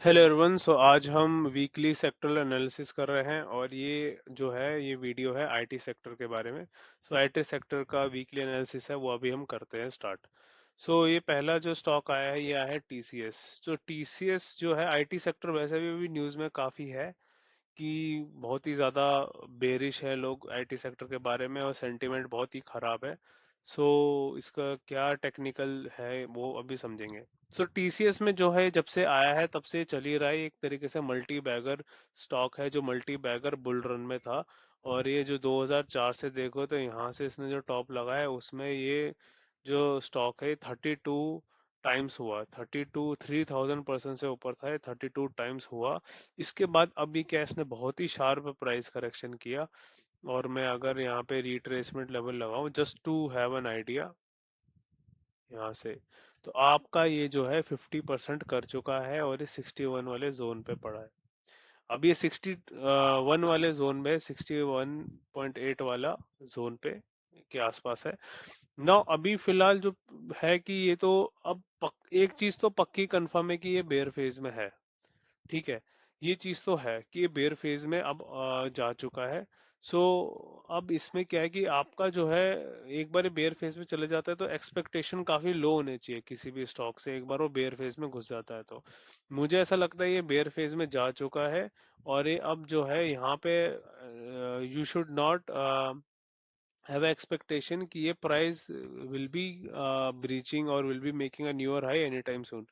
Hello everyone. सो आज हम weekly sectoral analysis कर रहे हैं और ये जो है ये वीडियो है आईटी सेक्टर के बारे में। सो आईटी सेक्टर का वीकली एनालिसिस है वो अभी हम करते हैं स्टार्ट। सो ये पहला जो स्टॉक आया है ये आया है टीसीएस। जो टीसीएस जो है आईटी सेक्टर वैसे भी अभी न्यूज़ में काफ़ी है कि बहुत ही ज़्यादा बेरिश है लोग आईटी सेक्टर के बारे में और सेंटिमेंट बहुत ही ख़राब है। सो इसका क्या टेक्निकल है वो अभी समझेंगे। सो टीसीएस में जो है जब से आया है तब से चल ही रहा है, एक तरीके से मल्टी बैगर स्टॉक है जो मल्टी बैगर बुल रन में था। और ये जो 2004 से देखो तो यहाँ से इसने जो टॉप लगाया है उसमें ये जो स्टॉक है 32 टाइम्स हुआ। 32 3000% से ऊपर था, 32 टाइम्स हुआ। इसके बाद अभी क्या इसने बहुत ही शार्प प्राइस करेक्शन किया। और मैं अगर यहाँ पे रिट्रेसमेंट लेवल लगाऊं just to have an idea यहाँ से, तो आपका ये जो है 50% कर चुका है और ये 61 वाले जोन पे पड़ा है। अब ये 61 वाले जोन में 61.8 वाला जोन पे के आसपास है ना अभी फिलहाल जो है कि ये तो अब एक चीज तो पक्की कंफर्म है कि ये बेयर फेज में है। ठीक है, ये चीज तो है कि ये बेयर फेज में अब जा चुका है। सो अब इसमें क्या है कि आपका जो है एक बार बेयर फेज में चले जाता है तो एक्सपेक्टेशन काफी लो होने चाहिए किसी भी स्टॉक से, एक बार वो बेयर फेज में घुस जाता है तो मुझे ऐसा लगता है ये बेयर फेज में जा चुका है। और ये अब जो है यहाँ पे you should not have expectation कि ये प्राइस विल बी ब्रीचिंग और will be making a newer high any time soon.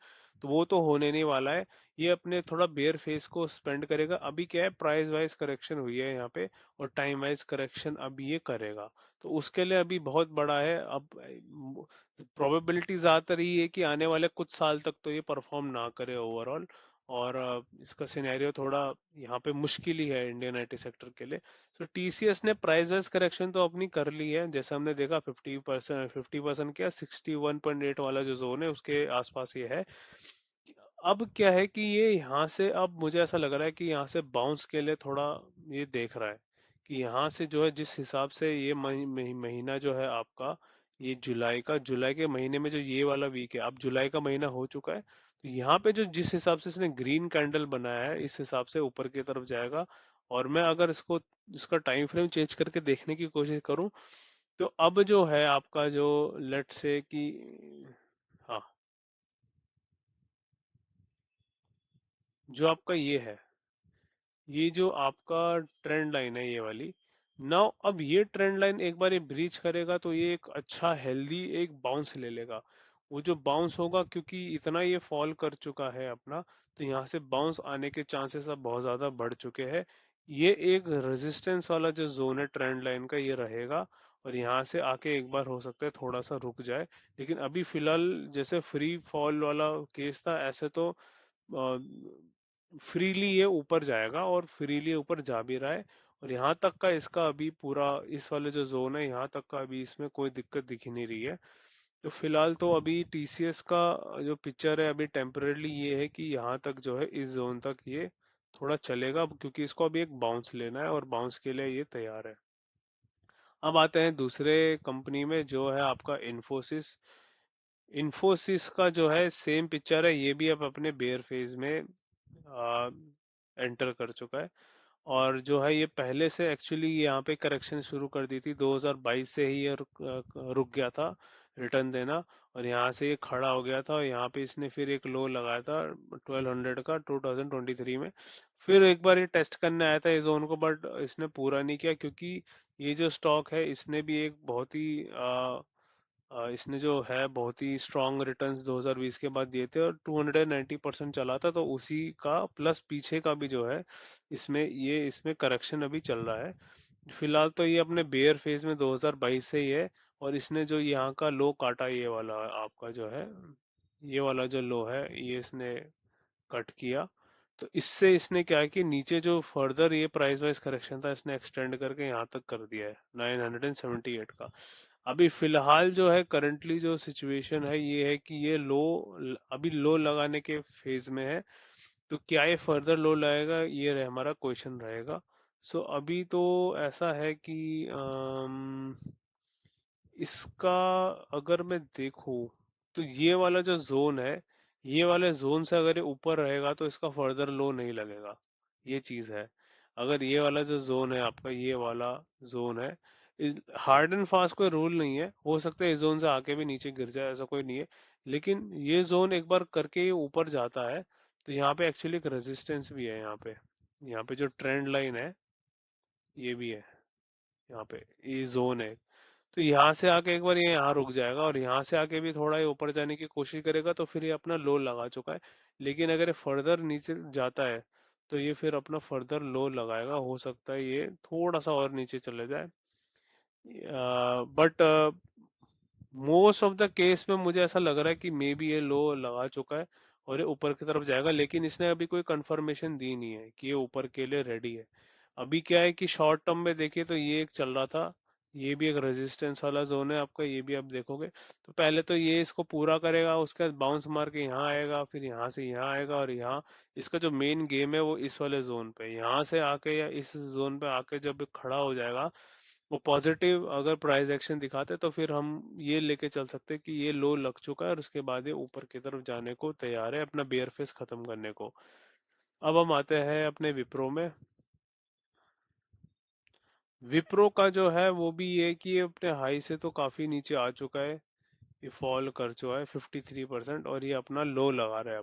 तो वो तो होने नहीं वाला है। ये अपने थोड़ा बेयर फेस को स्पेंड करेगा। अभी क्या है, प्राइस वाइज करेक्शन हुई है यहाँ पे और टाइम वाइज करेक्शन अभी ये करेगा। तो उसके लिए अभी बहुत बड़ा है। अब प्रोबेबिलिटी ज्यादातर ये है कि आने वाले कुछ साल तक तो ये परफॉर्म ना करे ओवरऑल। और इसका सिनेरियो थोड़ा यहाँ पे मुश्किल ही है इंडियन आईटी सेक्टर के लिए। तो टीसीएस ने प्राइस वाइज करेक्शन तो अपनी कर ली है, जैसे हमने देखा 50% क्या 61.8 वाला जो जोन है उसके आसपास ये है। अब क्या है कि ये यहाँ से अब मुझे ऐसा लग रहा है कि यहाँ से बाउंस के लिए थोड़ा ये देख रहा है कि यहाँ से जो है जिस हिसाब से ये महीना जो है आपका ये जुलाई के महीने में जो ये वाला वीक है, अब जुलाई का महीना हो चुका है तो यहाँ पे जो जिस हिसाब से इसने ग्रीन कैंडल बनाया है इस हिसाब से ऊपर की तरफ जाएगा। और मैं अगर इसका टाइम फ्रेम चेंज करके देखने की कोशिश करूं तो अब जो है आपका जो लेट से कि हाँ, जो आपका ये है, ये जो आपका ट्रेंड लाइन है ये वाली, नाउ अब ये ट्रेंड लाइन एक बार ये ब्रीच करेगा तो ये एक अच्छा हेल्दी एक बाउंस ले लेगा। वो जो बाउंस होगा क्योंकि इतना ये फॉल कर चुका है अपना, तो यहाँ से बाउंस आने के चांसेस अब बहुत ज्यादा बढ़ चुके हैं। ये एक रेजिस्टेंस वाला जो जोन है ट्रेंड लाइन का ये रहेगा और यहाँ से आके एक बार हो सकता है थोड़ा सा रुक जाए। लेकिन अभी फिलहाल जैसे फ्री फॉल वाला केस था ऐसे तो फ्रीली ये ऊपर जाएगा और फ्रीली ऊपर जा भी रहा है। और यहाँ तक का इसका अभी पूरा इस वाले जो जोन है यहाँ तक का अभी इसमें कोई दिक्कत दिख ही नहीं रही है। तो फिलहाल तो अभी टीसीएस का जो पिक्चर है अभी टेम्परेली ये है कि यहाँ तक जो है इस जोन तक ये थोड़ा चलेगा क्योंकि इसको अभी एक बाउंस लेना है और बाउंस के लिए ये तैयार है। अब आते हैं दूसरे कंपनी में जो है आपका इन्फोसिस। इन्फोसिस का जो है सेम पिक्चर है, ये भी अब अपने बेयर फेज में एंटर कर चुका है। और जो है ये पहले से एक्चुअली यहाँ पे करेक्शन शुरू कर दी थी 2022 से ही ये रुक गया था रिटर्न देना। और यहाँ से ये खड़ा हो गया था और यहाँ पे इसने फिर एक लो लगाया था 1200 का 2023 में। फिर एक बार ये टेस्ट करने आया था इस जोन को बट इसने पूरा नहीं किया क्योंकि ये जो स्टॉक है इसने भी एक बहुत ही इसने जो है बहुत ही स्ट्रॉन्ग रिटर्न्स 2020 के बाद दिए थे और 290% चला था, तो उसी का प्लस पीछे का भी जो है इसमें करेक्शन अभी चल रहा है। फिलहाल तो ये अपने बेयर फेज में 2022 से ही है। और इसने जो यहाँ का लो काटा ये वाला आपका जो है ये वाला जो लो है ये इसने कट किया। तो इससे इसने क्या है कि नीचे जो फर्दर ये प्राइस वाइज करेक्शन था इसने एक्सटेंड करके यहाँ तक कर दिया है 978 का। अभी फिलहाल जो है करंटली जो सिचुएशन है ये है कि ये लो अभी लो लगाने के फेज में है। तो क्या ये फर्दर लो लगाएगा ये हमारा क्वेश्चन रहेगा। सो अभी तो ऐसा है कि इसका अगर मैं देखूं तो ये वाला जो जोन है ये वाले जोन से अगर ये ऊपर रहेगा तो इसका फर्दर लो नहीं लगेगा, ये चीज है। अगर ये वाला जो जोन है आपका, ये वाला जोन है, हार्ड एंड फास्ट कोई रूल नहीं है, हो सकता है इस जोन से आके भी नीचे गिर जाए, ऐसा कोई नहीं है। लेकिन ये जोन एक बार करके ये ऊपर जाता है तो यहाँ पे एक्चुअली एक रेजिस्टेंस भी है, यहाँ पे जो ट्रेंड लाइन है ये भी है, यहाँ पे ये जोन है। तो यहाँ से आके एक बार ये यहाँ रुक जाएगा और यहाँ से आके भी थोड़ा ये ऊपर जाने की कोशिश करेगा, तो फिर ये अपना लो लगा चुका है। लेकिन अगर ये फर्दर नीचे जाता है तो ये फिर अपना फर्दर लो लगाएगा, हो सकता है ये थोड़ा सा और नीचे चले जाए। But most of the case में मुझे ऐसा लग रहा है कि मे बी ये लो लगा चुका है और ये ऊपर की तरफ जाएगा, लेकिन इसने अभी कोई कंफर्मेशन दी नहीं है कि ये ऊपर के लिए रेडी है। अभी क्या है कि शॉर्ट टर्म में देखिए तो ये एक चल रहा था, ये भी एक रेजिस्टेंस वाला जोन है आपका, ये भी आप देखोगे। तो पहले तो ये इसको पूरा करेगा, उसके बाद बाउंस मार के यहाँ आएगा, फिर यहाँ से यहाँ आएगा, और यहाँ इसका जो मेन गेम है वो इस वाले जोन पे, यहाँ से आके या इस जोन पे आके जब खड़ा हो जाएगा, वो पॉजिटिव अगर प्राइस एक्शन दिखाते तो फिर हम ये लेके चल सकते हैं कि ये लो लग चुका है और उसके बाद ये ऊपर की तरफ जाने को तैयार है, अपना बेयर फेस खत्म करने को। अब हम आते हैं अपने विप्रो में। विप्रो का जो है वो भी ये है कि ये अपने हाई से तो काफी नीचे आ चुका है, ये फॉल कर चुका है 53%, और ये अपना लो लगा रहा है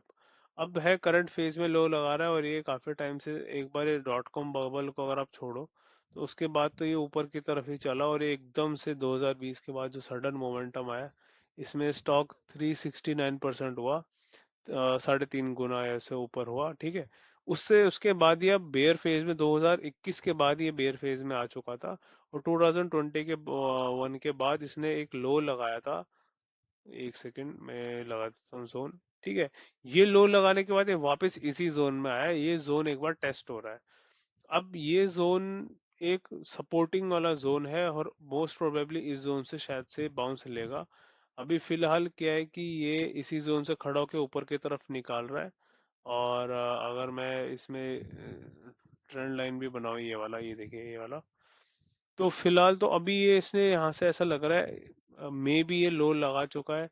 अब है करंट फेज में लो लगा रहा है, और ये काफी टाइम से, एक बार ये डॉट कॉम बबल को अगर आप छोड़ो तो उसके बाद तो ये ऊपर की तरफ ही चला, और ये एकदम से 2020 के बाद जो सडन मोमेंटम आया, इसमें स्टॉक 369% हुआ, 3.5 गुना ऐसे ऊपर हुआ, ठीक है। उससे उसके बाद ये अब बेयर फेज में, 2021 के बाद ये बेयर फेज में आ चुका था, और 2020 के वन के बाद इसने एक लो लगाया था। एक सेकंड में लगा देता हूँ जोन, ठीक है। ये लो लगाने के बाद ये वापस इसी जोन में आया, ये जोन एक बार टेस्ट हो रहा है। अब ये जोन एक सपोर्टिंग वाला जोन है, और मोस्ट प्रोबेबली इस जोन से शायद से बाउंस लेगा। अभी फिलहाल क्या है कि ये इसी जोन से खड़ा होकर ऊपर की तरफ निकाल रहा है। और अगर मैं इसमें ट्रेंड लाइन भी बनाऊं, ये वाला, ये देखिए ये वाला, तो फिलहाल तो अभी ये इसने यहाँ से ऐसा लग रहा है मे बी ये लो लगा चुका है,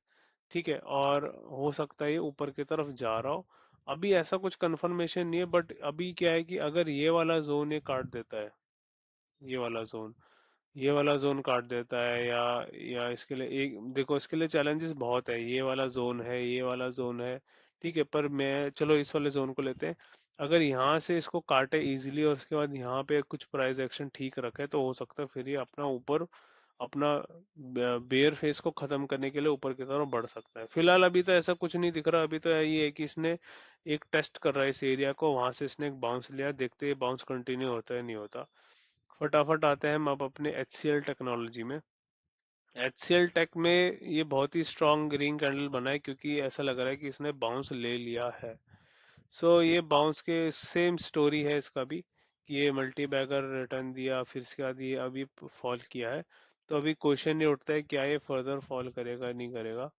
ठीक है, और हो सकता है ये ऊपर की तरफ जा रहा हो। अभी ऐसा कुछ कंफर्मेशन नहीं है, बट अभी क्या है कि अगर ये वाला जोन ये काट देता है, ये वाला जोन, ये वाला जोन काट देता है, या इसके लिए एक देखो, इसके लिए चैलेंजेस बहुत है, ये वाला जोन है, ये वाला जोन है, ठीक है, पर मैं चलो इस वाले जोन को लेते हैं। अगर यहाँ से इसको काटे इजीली और उसके बाद यहाँ पे कुछ प्राइस एक्शन ठीक रखे, तो हो सकता है फिर ये अपना ऊपर, अपना बेयर फेस को खत्म करने के लिए ऊपर की तरफ बढ़ सकता है। फिलहाल अभी तो ऐसा कुछ नहीं दिख रहा, अभी तो ये है कि इसने एक टेस्ट कर रहा है इस एरिया को, वहां से इसने एक बाउंस लिया, देखते हैं बाउंस कंटिन्यू होता है नहीं होता। फटाफट आते हैं हम अब अपने HCL टेक्नोलॉजी में। HCL टेक में ये बहुत ही स्ट्रॉन्ग ग्रीन कैंडल बना है, क्योंकि ऐसा लग रहा है कि इसने बाउंस ले लिया है। सो ये बाउंस के सेम स्टोरी है इसका भी, कि ये मल्टी बैगर रिटर्न दिया, फिर इसके बाद ये अभी फॉल किया है। तो अभी क्वेश्चन ये उठता है क्या ये फर्दर फॉल करेगा नहीं करेगा।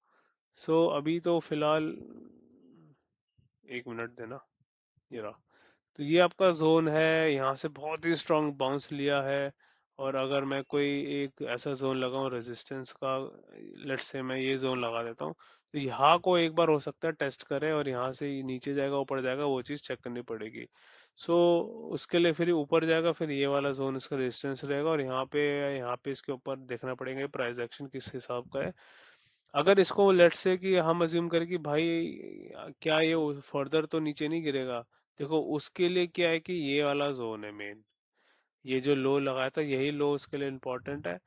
सो अभी तो फिलहाल, एक मिनट देना, ये रहा। तो ये आपका जोन है, यहाँ से बहुत ही स्ट्रांग बाउंस लिया है। और अगर मैं कोई एक ऐसा जोन लगाऊं रेजिस्टेंस का, लेट्स से मैं ये जोन लगा देता हूँ, तो यहाँ को एक बार हो सकता है टेस्ट करे, और यहाँ से ये नीचे जाएगा ऊपर जाएगा, वो चीज़ चेक करनी पड़ेगी। सो उसके लिए फिर ऊपर जाएगा, फिर ये वाला जोन इसका रेजिस्टेंस रहेगा, और यहाँ पे इसके ऊपर देखना पड़ेगा प्राइस एक्शन किस हिसाब का है। अगर इसको लेट्स से कि हम अज्यूम करें कि भाई क्या ये फर्दर तो नीचे नहीं गिरेगा, देखो उसके लिए क्या है कि ये वाला जोन है मेन, ये जो लो लगाया था यही लो उसके लिए इम्पोर्टेंट है।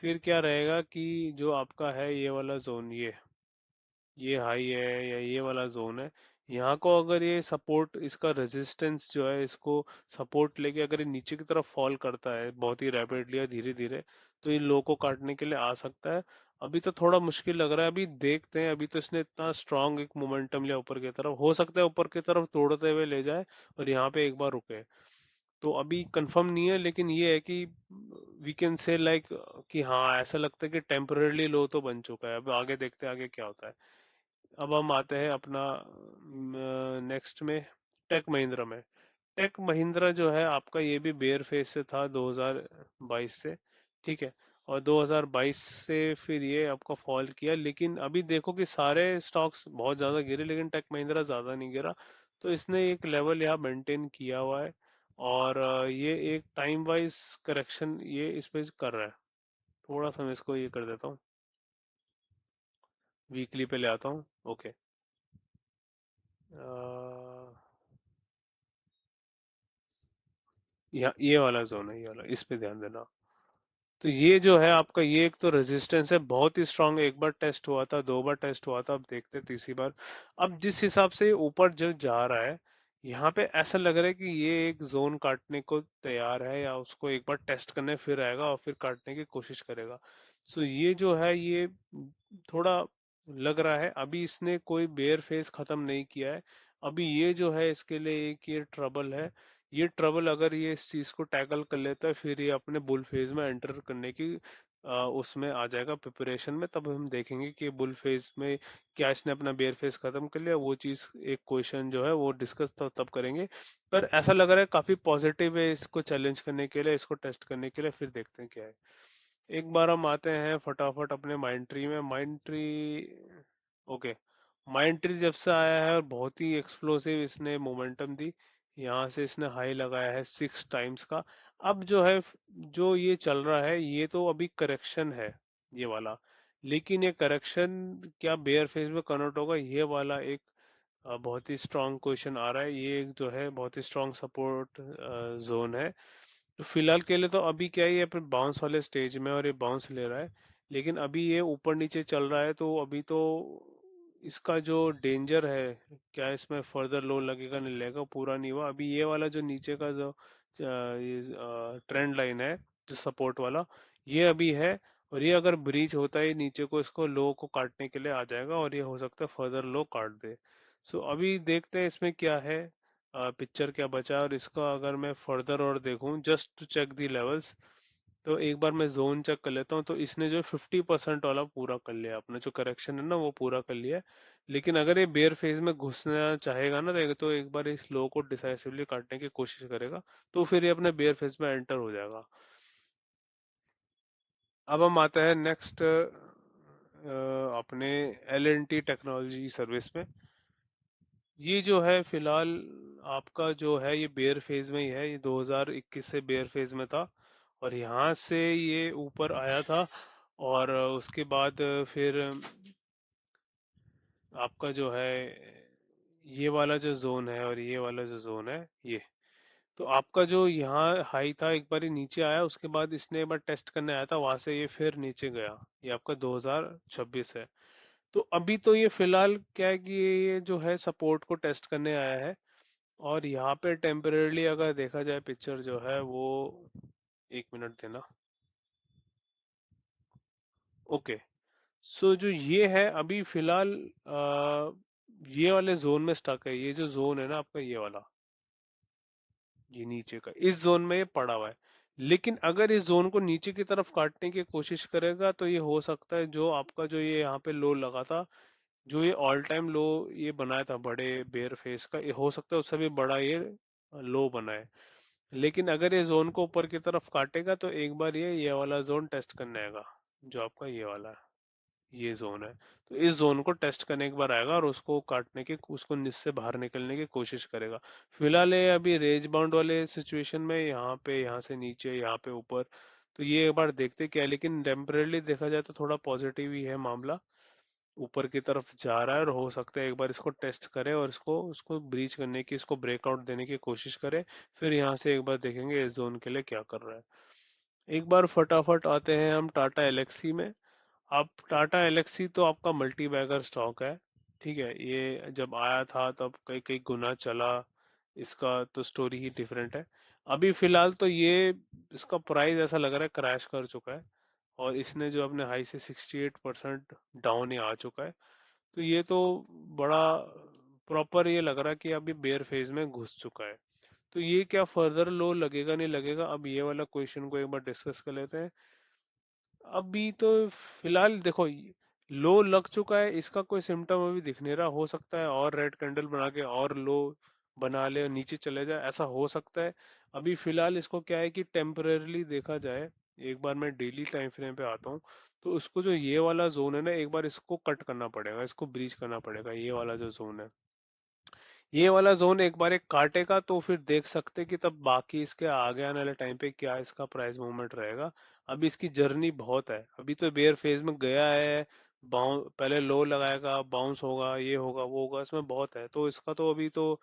फिर क्या रहेगा कि जो आपका है ये वाला जोन, ये हाई है या ये वाला जोन है, यहाँ को अगर ये सपोर्ट, इसका रेजिस्टेंस जो है इसको सपोर्ट लेके अगर ये नीचे की तरफ फॉल करता है बहुत ही रैपिडली या धीरे धीरे, तो ये लो को काटने के लिए आ सकता है। अभी तो थोड़ा मुश्किल लग रहा है, अभी देखते हैं। अभी तो इसने इतना स्ट्रांग एक मोमेंटम लिया ऊपर की तरफ, हो सकता है ऊपर की तरफ तोड़ते हुए ले जाए और यहाँ पे एक बार रुके। तो अभी कंफर्म नहीं है, लेकिन ये है कि वी कैन से लाइक कि हाँ, ऐसा लगता है कि टेम्पररी लो तो बन चुका है। अब आगे देखते हैं आगे क्या होता है। अब हम आते हैं अपना नेक्स्ट में, टेक महिंद्रा में। टेक महिंद्रा जो है आपका, ये भी बेयर फेस से था 2022 से, ठीक है। और 2022 से फिर ये आपका फॉल किया, लेकिन अभी देखो कि सारे स्टॉक्स बहुत ज्यादा गिरे लेकिन टेक महिंद्रा ज्यादा नहीं गिरा। तो इसने एक लेवल यहाँ मेंटेन किया हुआ है, और ये एक टाइम वाइज करेक्शन ये इसमें कर रहा है। थोड़ा सा मैं इसको ये कर देता हूँ, वीकली पे ले आता हूँ। ओके, ये वाला जोन है, ये वाला, इस पे ध्यान देना। तो ये जो है आपका, ये एक तो रेजिस्टेंस है बहुत ही स्ट्रांग, एक बार टेस्ट हुआ था, दो बार टेस्ट हुआ था, अब देखते हैं तीसरी बार। अब जिस हिसाब से ऊपर जो जा रहा है, यहाँ पे ऐसा लग रहा है कि ये एक जोन काटने को तैयार है, या उसको एक बार टेस्ट करने फिर आएगा और फिर काटने की कोशिश करेगा। सो ये जो है ये थोड़ा लग रहा है, अभी इसने कोई बेयर फेस खत्म नहीं किया है। अभी ये जो है इसके लिए एक ये ट्रबल है। ये ट्रबल अगर ये इस चीज को टैकल कर लेता है, फिर ये अपने बुल फेज में एंटर करने की उसमें आ जाएगा प्रिपरेशन में। तब हम देखेंगे कि बुल फेज में क्या इसने अपना बेयर फेज खत्म कर लिया, वो चीज एक क्वेश्चन जो है वो डिस्कस तब करेंगे। पर ऐसा लग रहा है काफी पॉजिटिव है इसको चैलेंज करने के लिए, इसको टेस्ट करने के लिए, फिर देखते हैं क्या है। एक बार हम आते हैं फटाफट अपने माइंड ट्री में। Mind tree, okay, mind tree जब से आया है और बहुत ही एक्सप्लोसिव इसने मोमेंटम दी। यहाँ से इसने हाई लगाया है 6 टाइम्स का। अब जो है, जो ये चल रहा है, ये तो अभी करेक्शन है ये वाला, लेकिन ये करेक्शन क्या बेयर फेज में कन्वर्ट होगा, ये वाला एक बहुत ही स्ट्रांग क्वेश्चन आ रहा है। ये एक जो है बहुत ही स्ट्रांग सपोर्ट जोन है। तो फिलहाल के लिए तो अभी क्या है, ये अपने बाउंस वाले स्टेज में और ये बाउंस ले रहा है, लेकिन अभी ये ऊपर नीचे चल रहा है, तो अभी तो इसका जो डेंजर है, क्या इसमें फर्दर लो लगेगा नहीं लगेगा पूरा नहीं हुआ। अभी ये वाला जो नीचे का जो ये ट्रेंड लाइन है, जो सपोर्ट वाला, ये अभी है, और ये अगर ब्रीच होता है नीचे को, इसको लो को काटने के लिए आ जाएगा, और ये हो सकता है फर्दर लो काट दे। सो अभी देखते हैं इसमें क्या है, पिक्चर क्या बचा है। और इसका अगर मैं फर्दर और देखूं just to check the levels, तो एक बार मैं जोन चेक कर लेता हूँ। तो इसने जो 50% वाला पूरा कर लिया, अपना जो करेक्शन है ना वो पूरा कर लिया है। लेकिन अगर ये बेयर फेज में घुसना चाहेगा ना, तो एक बार इस लो को डिसाइसिवली काटने की कोशिश करेगा, तो फिर ये अपने बेयर फेज में एंटर हो जाएगा। अब हम आते हैं नेक्स्ट अपने L N T technology service में। ये जो है फिलहाल आपका जो है ये बेयर फेज में ही है, ये 2021 से बेयर फेज में था, और यहाँ से ये ऊपर आया था। और उसके बाद फिर आपका जो है ये वाला जो जोन है और ये वाला जो जोन है, ये तो आपका जो यहाँ हाई था एक बार नीचे आया, उसके बाद इसने एक बार टेस्ट करने आया था, वहां से ये फिर नीचे गया। ये आपका 2026 है। तो अभी तो ये फिलहाल क्या है कि ये जो है सपोर्ट को टेस्ट करने आया है, और यहाँ पे टेम्परेली अगर देखा जाए पिक्चर जो है वो, 1 मिनट देना। ओके, सो जो ये है अभी फिलहाल ये वाले जोन में स्टक है। ये जो जोन है ना आपका, ये वाला, ये नीचे का, इस जोन में ये पड़ा हुआ है। लेकिन अगर इस जोन को नीचे की तरफ काटने की कोशिश करेगा, तो ये हो सकता है जो आपका जो ये यहाँ पे लो लगा था, जो ये ऑल टाइम लो ये बनाया था बड़े बेयर फेस का, ये हो सकता है उससे भी बड़ा ये लो बनाए। लेकिन अगर ये जोन को ऊपर की तरफ काटेगा, तो एक बार ये वाला जोन टेस्ट करने आएगा, जो आपका ये वाला है, ये जोन है। तो इस जोन को टेस्ट करने एक बार आएगा, और उसको काटने की, उसको से बाहर निकलने की कोशिश करेगा। फिलहाल ये अभी रेंज बाउंड वाले सिचुएशन में, यहाँ पे, यहाँ से नीचे, यहाँ पे ऊपर। तो ये एक बार देखते क्या है, लेकिन टेम्परेली देखा जाए तो थोड़ा पॉजिटिव ही है मामला, ऊपर की तरफ जा रहा है, और हो सकता है एक बार इसको टेस्ट करे और इसको उसको ब्रीच करने की, इसको ब्रेकआउट देने की कोशिश करे। फिर यहाँ से एक बार देखेंगे इस जोन के लिए क्या कर रहा है। एक बार फटाफट आते हैं हम टाटा एलेक्सी में। आप टाटा एलेक्सी तो आपका मल्टी बैगर स्टॉक है, ठीक है। ये जब आया था तब कई कई गुना चला, इसका तो स्टोरी ही डिफरेंट है। अभी फिलहाल तो ये, इसका प्राइस ऐसा लग रहा है क्रैश कर चुका है, और इसने जो अपने हाई से 68% डाउन ही आ चुका है। तो ये तो बड़ा प्रॉपर ये लग रहा है कि अभी बेयर फेज में घुस चुका है। तो ये क्या फर्दर लो लगेगा नहीं लगेगा, अब ये वाला क्वेश्चन को एक बार डिस्कस कर लेते हैं। अभी तो फिलहाल देखो, लो लग चुका है, इसका कोई सिम्टम अभी दिख नहीं रहा। हो सकता है और रेड कैंडल बना के और लो बना ले और नीचे चले जाए, ऐसा हो सकता है। अभी फिलहाल इसको क्या है कि टेम्परेली देखा जाए, एक बार मैं डेली टाइम फ्रेम पे आता हूँ, तो उसको जो ये वाला जोन है ना, एक बार इसको कट करना पड़ेगा, इसको ब्रीच करना पड़ेगा, ये वाला जो जोन है, ये वाला जोन एक बार एक काटेगा तो फिर देख सकते कि तब बाकी इसके आगे आने वाले टाइम पे क्या इसका प्राइस मूवमेंट रहेगा। अभी इसकी जर्नी बहुत है, अभी तो बेयर फेज में गया है, बाउंस पहले लो लगाएगा, बाउंस होगा, ये होगा वो होगा, इसमें बहुत है, तो इसका तो अभी तो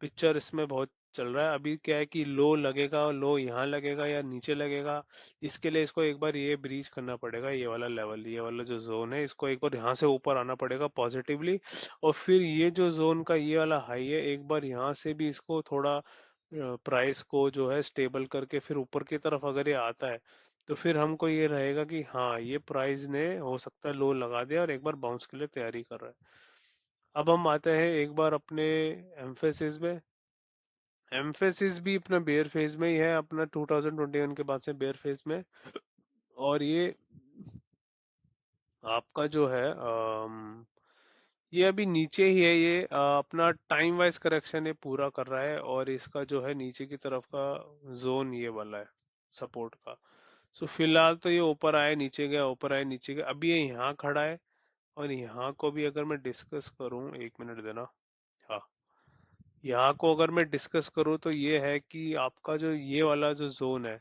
पिक्चर इसमें बहुत चल रहा है। अभी क्या है कि लो लगेगा, लो यहाँ लगेगा या नीचे लगेगा, इसके लिए इसको एक बार ये ब्रीच करना पड़ेगा, ये वाला लेवल, ये वाला जो जोन है, इसको एक बार यहाँ से ऊपर आना पड़ेगा पॉजिटिवली, और फिर ये जो जोन का ये वाला हाई है, एक बार यहाँ से भी इसको थोड़ा प्राइस को जो है स्टेबल करके फिर ऊपर की तरफ अगर ये आता है, तो फिर हमको ये रहेगा कि हाँ ये प्राइस ने हो सकता है लो लगा दिया और एक बार बाउंस के लिए तैयारी कर रहा है। अब हम आते हैं एक बार अपने एम्फेसिस में। एम्फेसिस भी अपना बेयर फेज में ही है, अपना 2021 के बाद से बेयर फेज में। और ये आपका जो है ये अभी नीचे ही है, ये अपना टाइम वाइज करेक्शन ये पूरा कर रहा है, और इसका जो है नीचे की तरफ का जोन ये वाला है सपोर्ट का। सो फिलहाल तो ये ऊपर आया नीचे गया, ऊपर आया नीचे गया, अभी ये यहाँ खड़ा है। और यहाँ को भी अगर मैं डिस्कस करूँ, एक मिनट देना। हाँ, यहाँ को अगर मैं डिस्कस करूँ तो ये है कि आपका जो ये वाला जो जोन है,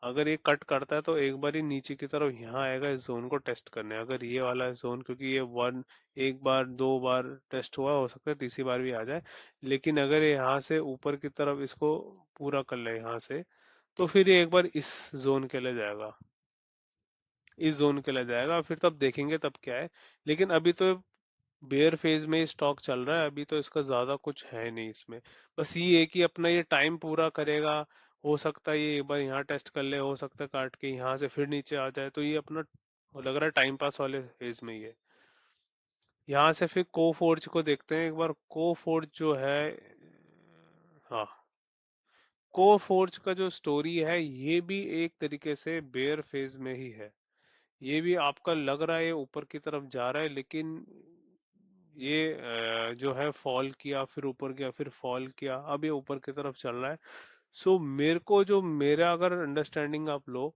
अगर ये कट करता है तो एक बार ही नीचे की तरफ यहाँ आएगा इस जोन को टेस्ट करने, अगर ये वाला जोन, क्योंकि ये वन एक बार दो बार टेस्ट हुआ, हो सकता है तीसरी बार भी आ जाए, लेकिन अगर ये यहाँ से ऊपर की तरफ इसको पूरा कर ले यहाँ से, तो फिर ये एक बार इस जोन के लिए जाएगा, इस जोन के लिए जाएगा, फिर तब देखेंगे तब क्या है। लेकिन अभी तो बेयर फेज में स्टॉक चल रहा है, अभी तो इसका ज्यादा कुछ है नहीं इसमें। बस ये है कि अपना ये टाइम पूरा करेगा, हो सकता है ये एक बार यहाँ टेस्ट कर ले, हो सकता है काट के यहाँ से फिर नीचे आ जाए, तो ये अपना लग रहा है टाइम पास वाले फेज में ही है। यहाँ से फिर को फोर्ज को देखते हैं एक बार। को फोर्ज जो है, हाँ, को फोर्ज का जो स्टोरी है ये भी एक तरीके से बेयर फेज में ही है। ये भी आपका लग रहा है ये ऊपर की तरफ जा रहा है, लेकिन ये जो है फॉल किया, फिर ऊपर किया, फिर फॉल किया, अब ये ऊपर की तरफ चल रहा है। सो मेरे को जो मेरा अगर अंडरस्टैंडिंग आप लो,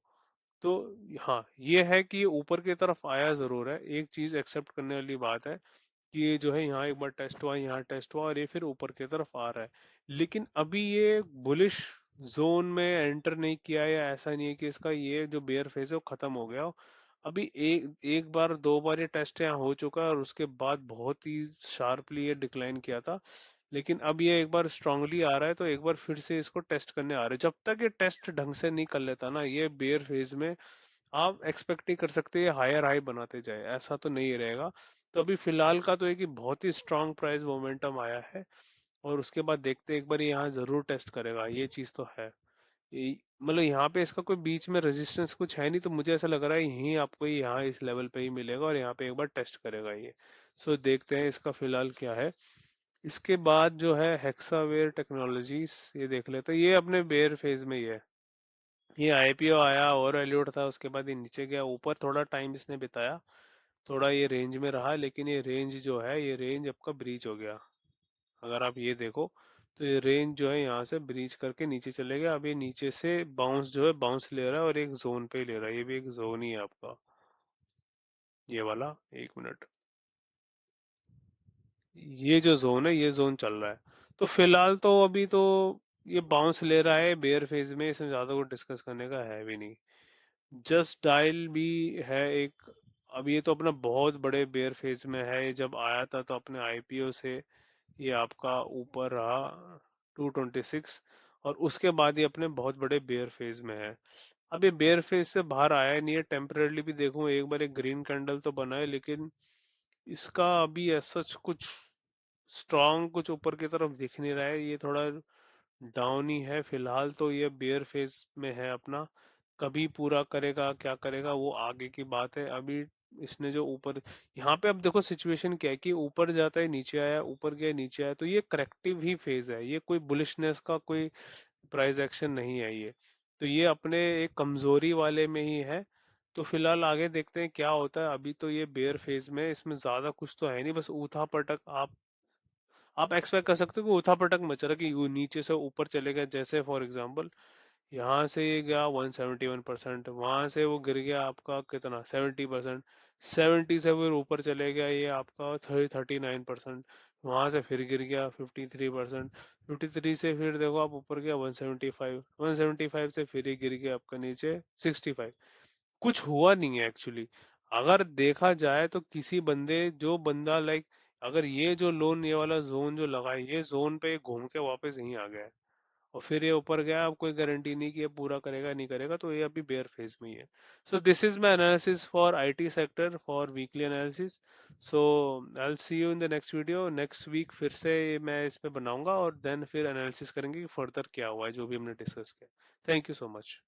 तो हाँ ये है कि ये ऊपर की तरफ आया जरूर है, एक चीज एक्सेप्ट करने वाली बात है कि ये जो है यहाँ एक बार टेस्ट हुआ, यहाँ टेस्ट हुआ, और ये फिर ऊपर की तरफ आ रहा है। लेकिन अभी ये बुलिश जोन में एंटर नहीं किया, या ऐसा नहीं है कि इसका ये जो बेयर फेज है वो खत्म हो गया हो। अभी एक एक बार दो बार ये टेस्ट यहाँ हो चुका है, और उसके बाद बहुत ही शार्पली ये डिक्लाइन किया था। लेकिन अब ये एक बार स्ट्रांगली आ रहा है, तो एक बार फिर से इसको टेस्ट करने आ रहे हैं। जब तक ये टेस्ट ढंग से नहीं कर लेता ना ये बेयर फेज में, आप एक्सपेक्ट नहीं कर सकते ये हायर हाई बनाते जाए, ऐसा तो नहीं रहेगा। तो अभी फिलहाल का तो है कि बहुत ही स्ट्रांग प्राइस मोमेंटम आया है, और उसके बाद देखते हैं, एक बार ये यहाँ जरूर टेस्ट करेगा, ये चीज तो है। मतलब यहाँ पे इसका कोई बीच में रेजिस्टेंस कुछ है नहीं, तो मुझे ऐसा लग रहा है यहीं आपको ये यहाँ इस लेवल पे ही मिलेगा, और यहाँ पे एक बार टेस्ट करेगा ये। सो देखते हैं इसका फिलहाल क्या है। इसके बाद जो है हेक्सावेयर टेक्नोलॉजीज, ये देख लेते हैं, ये अपने बेयर फेज में ही है। ये आईपीओ आया, ओवर वैल्यूड था, उसके बाद ये नीचे गया, ऊपर थोड़ा टाइम इसने बिताया, थोड़ा ये रेंज में रहा, लेकिन ये रेंज जो है, ये रेंज आपका ब्रीच हो गया। अगर आप ये देखो, तो ये रेंज जो है यहाँ से ब्रीच करके नीचे चले गया, अब ये नीचे से बाउंस जो है बाउंस ले रहा है, और एक जोन पे ही ले रहा है, ये भी एक जोन ही है आपका, ये वाला। एक मिनट, ये जो जोन है ये जोन चल रहा है। तो फिलहाल तो अभी तो ये बाउंस ले रहा है बेयर फेज में, इसमें ज्यादा कुछ डिस्कस करने का है भी नहीं। जस्ट डायल भी है एक। अब ये तो अपना बहुत बड़े बेयर फेज में है, ये जब आया था तो अपने आईपीओ से ये आपका ऊपर रहा 226, और उसके बाद ये अपने बहुत बड़े बेयर फेज में है। अब ये बेयर फेज से बाहर आया नहीं है, टेम्परेली भी देखूं एक बार एक ग्रीन कैंडल तो बना है, लेकिन इसका अभी सच कुछ स्ट्रांग कुछ ऊपर की तरफ दिख नहीं रहा है, ये थोड़ा डाउन ही है फिलहाल, तो ये बेयर फेज में है अपना। कभी पूरा करेगा क्या करेगा वो आगे की बात है। अभी इसने जो ऊपर, यहाँ पे अब देखो सिचुएशन क्या है कि ऊपर जाता है नीचे आया, ऊपर गया नीचे आया, तो ये करेक्टिव ही फेज है, ये कोई बुलिशनेस का कोई प्राइस एक्शन नहीं है ये। तो ये अपने एक कमजोरी वाले में ही है। तो फिलहाल आगे देखते हैं क्या होता है। अभी तो ये बेयर फेज में है, इसमें ज्यादा कुछ तो है नहीं, बस ऊथा पटक आप एक्सपेक्ट कर सकते हो कि ऊथा पटक मच रहा है कि नीचे से ऊपर चले गए, जैसे फॉर एग्जांपल यहाँ से ये गया 171%, वहां से वो गिर गया आपका कितना 70%, 70 से फिर ऊपर चले गया ये आपका 39%, वहां से फिर गिर गया 53%, 53 से फिर देखो आप ऊपर गया 175, 175 से फिर ये गिर गया आपका नीचे 65। कुछ हुआ नहीं है एक्चुअली। अगर देखा जाए तो किसी बंदे जो बंदा लाइक, अगर ये जो लोन ये वाला जोन जो लगा है, ये जोन पे घूम के वापस यहीं आ गया है और फिर ये ऊपर गया, अब कोई गारंटी नहीं कि ये पूरा करेगा नहीं करेगा, तो ये अभी बेयर फेज में ही है। So this is my analysis for IT sector for weekly analysis. So I will see you in the next video, next week फिर से मैं इस पे बनाऊंगा और देन फिर एनालिसिस करेंगे कि फर्दर क्या हुआ है जो भी हमने डिस्कस किया। Thank you so much.